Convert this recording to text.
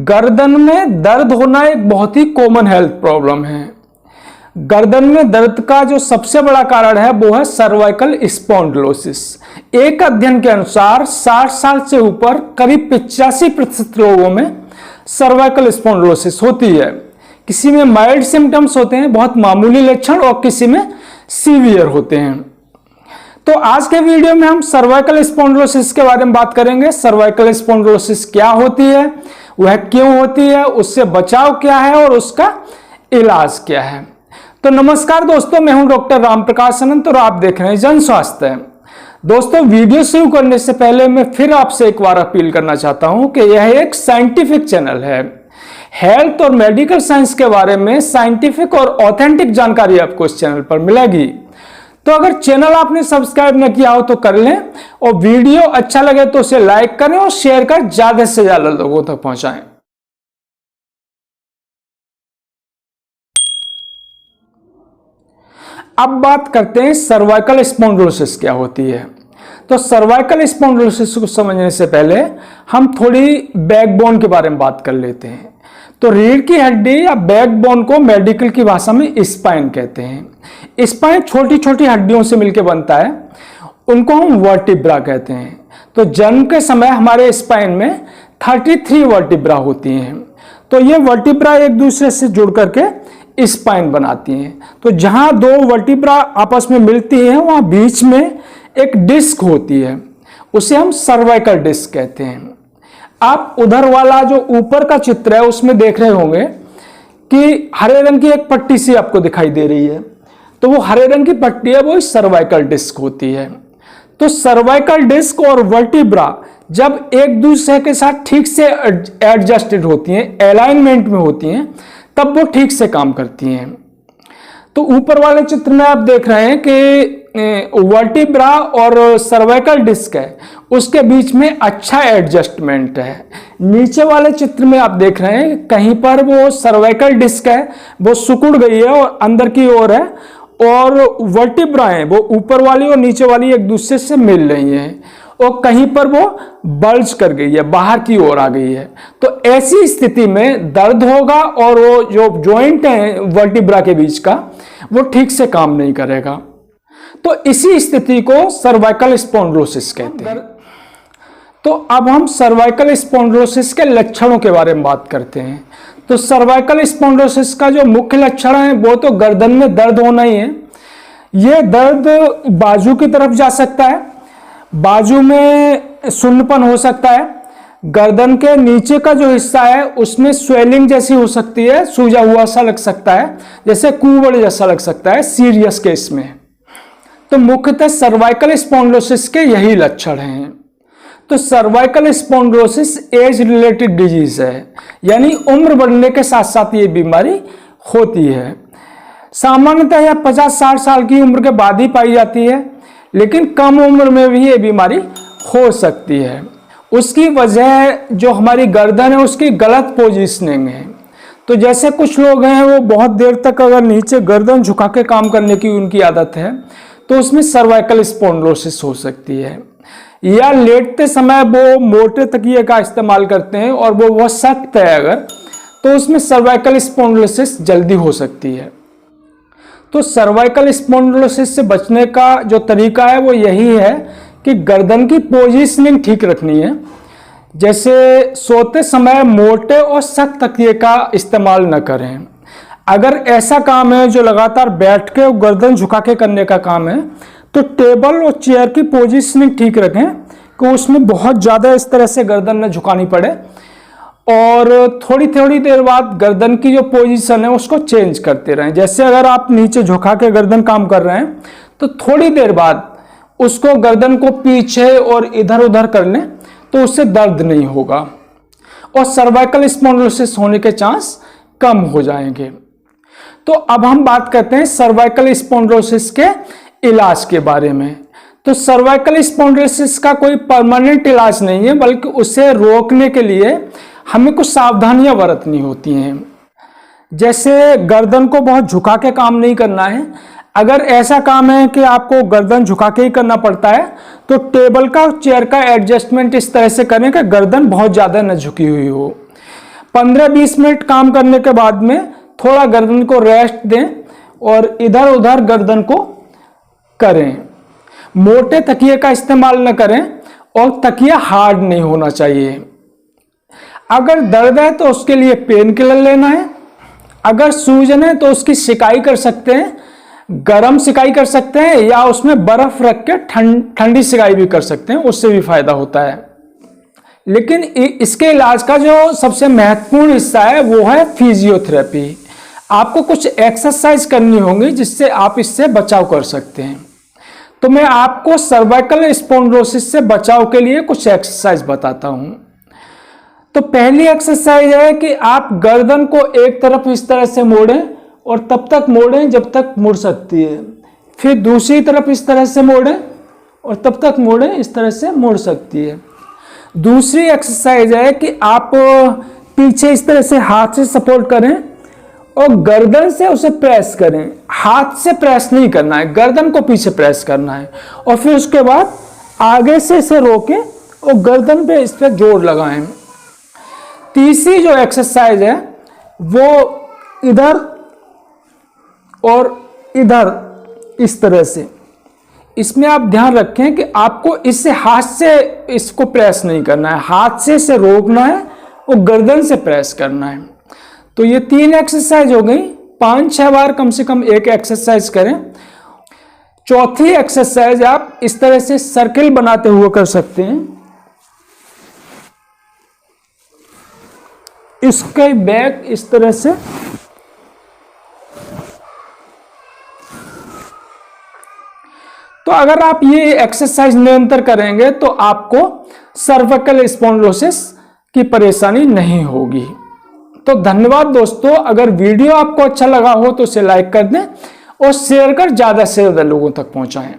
गर्दन में दर्द होना एक बहुत ही कॉमन हेल्थ प्रॉब्लम है। गर्दन में दर्द का जो सबसे बड़ा कारण है वो है सर्वाइकल स्पॉन्डिलोसिस। एक अध्ययन के अनुसार 60 साल से ऊपर करीब 85% लोगों में सर्वाइकल स्पॉन्डिलोसिस होती है। किसी में माइल्ड सिम्टम्स होते हैं, बहुत मामूली लक्षण, और किसी में सीवियर होते हैं। तो आज के वीडियो में हम सर्वाइकल स्पॉन्डिलोसिस के बारे में बात करेंगे। सर्वाइकल स्पॉन्डिलोसिस क्या होती है, वह क्यों होती है, उससे बचाव क्या है और उसका इलाज क्या है। तो नमस्कार दोस्तों, मैं हूं डॉक्टर रामप्रकाश अनंत और आप देख रहे हैं जन स्वास्थ्य। दोस्तों, वीडियो शुरू करने से पहले मैं फिर आपसे एक बार अपील करना चाहता हूं कि यह एक साइंटिफिक चैनल है। हेल्थ और मेडिकल साइंस के बारे में साइंटिफिक और ऑथेंटिक जानकारी आपको इस चैनल पर मिलेगी। तो अगर चैनल आपने सब्सक्राइब न किया हो तो कर लें, और वीडियो अच्छा लगे तो उसे लाइक करें और शेयर कर ज्यादा से ज्यादा लोगों तक पहुंचाएं। अब बात करते हैं सर्वाइकल स्पॉन्डिलोसिस क्या होती है। तो सर्वाइकल स्पॉन्डिलोसिस को समझने से पहले हम थोड़ी बैकबोन के बारे में बात कर लेते हैं। तो रीढ़ की हड्डी या बैकबोन को मेडिकल की भाषा में स्पाइन कहते हैं। स्पाइन छोटी छोटी हड्डियों से मिलकर बनता है, उनको हम वर्टिब्रा कहते हैं। तो जन्म के समय हमारे स्पाइन में 33 वर्टिब्रा होती हैं। तो ये वर्टिब्रा एक दूसरे से जुड़ करके स्पाइन बनाती हैं। तो जहां दो वर्टिब्रा आपस में मिलती हैं वहां बीच में एक डिस्क होती है, उसे हम सर्वाइकल डिस्क कहते हैं। आप उधर वाला जो ऊपर का चित्र है उसमें देख रहे होंगे कि हरे रंग की एक पट्टी सी आपको दिखाई दे रही है। तो वो हरे रंग की पट्टी है, वो सर्वाइकल डिस्क होती है। तो सर्वाइकल डिस्क और वर्टिब्रा जब एक दूसरे के साथ ठीक से एडजस्टेड होती हैं, अलाइनमेंट में होती हैं, तब वो ठीक से काम करती हैं। तो ऊपर वाले चित्र में आप देख रहे हैं कि वर्टिब्रा और सर्वाइकल डिस्क है, उसके बीच में अच्छा एडजस्टमेंट है। नीचे वाले चित्र में आप देख रहे हैं कहीं पर वो सर्वाइकल डिस्क है वो सिकुड़ गई है और अंदर की ओर है, और वर्टिब्रा है वो ऊपर वाली और नीचे वाली एक दूसरे से मिल रही हैं, और कहीं पर वो बल्ज कर गई है, बाहर की ओर आ गई है। तो ऐसी स्थिति में दर्द होगा और वो जो जॉइंट है वर्टिब्रा के बीच का वो ठीक से काम नहीं करेगा। तो इसी स्थिति को सर्वाइकल स्पॉन्डिलोसिस कहते हैं। तो अब हम सर्वाइकल स्पॉन्डिलोसिस के लक्षणों के बारे में बात करते हैं। तो सर्वाइकल स्पॉन्डिलोसिस का जो मुख्य लक्षण है वो तो गर्दन में दर्द होना ही है। ये दर्द बाजू की तरफ जा सकता है, बाजू में सुन्नपन हो सकता है, गर्दन के नीचे का जो हिस्सा है उसमें स्वेलिंग जैसी हो सकती है, सूजा हुआ सा लग सकता है, जैसे कुबड़ जैसा लग सकता है सीरियस केस में। तो मुख्यतः सर्वाइकल स्पॉन्डिलोसिस के यही लक्षण हैं। तो cervical spondylosis age related disease है, यानी उम्र बढ़ने के साथ साथ ये बीमारी होती है। सामान्यतः यह 50-60 साल की उम्र के बाद ही पाई जाती है, लेकिन कम उम्र में भी ये बीमारी हो सकती है। उसकी वजह जो हमारी गर्दन है उसकी गलत पोजीशनिंग है। तो जैसे कुछ लोग हैं वो बहुत देर तक अगर नीचे गर्दन झुका के काम करने की उनकी आदत है तो उसमें सर्वाइकल स्पॉन्डिलोसिस हो सकती है। या लेटते समय वो मोटे तकिए का इस्तेमाल करते हैं और वो बहुत सख्त है अगर, तो उसमें सर्वाइकल स्पॉन्डिलोसिस जल्दी हो सकती है। तो सर्वाइकल स्पॉन्डिलोसिस से बचने का जो तरीका है वो यही है कि गर्दन की पोजीशनिंग ठीक रखनी है। जैसे सोते समय मोटे और सख्त तकिए का इस्तेमाल न करें। अगर ऐसा काम है जो लगातार बैठ के और गर्दन झुका के करने का काम है तो टेबल और चेयर की पोजीशनिंग ठीक रखें कि उसमें बहुत ज़्यादा इस तरह से गर्दन न झुकानी पड़े, और थोड़ी थोड़ी देर बाद गर्दन की जो पोजीशन है उसको चेंज करते रहें। जैसे अगर आप नीचे झुका के गर्दन काम कर रहे हैं तो थोड़ी देर बाद उसको गर्दन को पीछे और इधर उधर कर लें तो उससे दर्द नहीं होगा और सर्वाइकल स्पॉन्डिलोसिस होने के चांस कम हो जाएंगे। तो अब हम बात करते हैं सर्वाइकल स्पॉन्डिलोसिस के इलाज के बारे में। तो सर्वाइकल स्पॉन्डिलोसिस का कोई परमानेंट इलाज नहीं है, बल्कि उसे रोकने के लिए हमें कुछ सावधानियां बरतनी होती हैं। जैसे गर्दन को बहुत झुका के काम नहीं करना है। अगर ऐसा काम है कि आपको गर्दन झुका के ही करना पड़ता है तो टेबल का और चेयर का एडजस्टमेंट इस तरह से करें कि गर्दन बहुत ज़्यादा न झुकी हुई हो। 15-20 मिनट काम करने के बाद में थोड़ा गर्दन को रेस्ट दें और इधर उधर गर्दन को करें। मोटे तकिए का इस्तेमाल न करें और तकिया हार्ड नहीं होना चाहिए। अगर दर्द है तो उसके लिए पेन किलर लेना है। अगर सूजन है तो उसकी सिकाई कर सकते हैं, गरम सिकाई कर सकते हैं या उसमें बर्फ रख के ठंडी सिकाई भी कर सकते हैं, उससे भी फायदा होता है। लेकिन इसके इलाज का जो सबसे महत्वपूर्ण हिस्सा है वो है फिजियोथेरेपी। आपको कुछ एक्सरसाइज करनी होगी जिससे आप इससे बचाव कर सकते हैं। तो मैं आपको सर्वाइकल स्पॉन्डिलोसिस से बचाव के लिए कुछ एक्सरसाइज बताता हूं। तो पहली एक्सरसाइज है कि आप गर्दन को एक तरफ इस तरह से मोड़ें और तब तक मोड़ें जब तक मुड़ सकती है। फिर दूसरी तरफ इस तरह से मोड़ें और तब तक मोड़ें इस तरह से मुड़ सकती है। दूसरी एक्सरसाइज है कि आप पीछे इस तरह से हाथ से सपोर्ट करें और गर्दन से उसे प्रेस करें। हाथ से प्रेस नहीं करना है, गर्दन को पीछे प्रेस करना है और फिर उसके बाद आगे से इसे रोकें और गर्दन पे इस पर जोर लगाएं। तीसरी जो एक्सरसाइज है वो इधर और इधर इस तरह से। इसमें आप ध्यान रखें कि आपको इससे हाथ से इसको प्रेस नहीं करना है, हाथ से इसे रोकना है और गर्दन से प्रेस करना है। तो ये 3 एक्सरसाइज हो गई। 5-6 बार कम से कम एक एक्सरसाइज करें। चौथी एक्सरसाइज आप इस तरह से सर्किल बनाते हुए कर सकते हैं। इसके बैक इस तरह से तो अगर आप ये एक्सरसाइज निरंतर करेंगे तो आपको सर्वाइकल स्पॉन्डिलोसिस की परेशानी नहीं होगी। तो धन्यवाद दोस्तों। अगर वीडियो आपको अच्छा लगा हो तो इसे लाइक कर दें और शेयर कर ज्यादा से ज्यादा लोगों तक पहुंचाएं।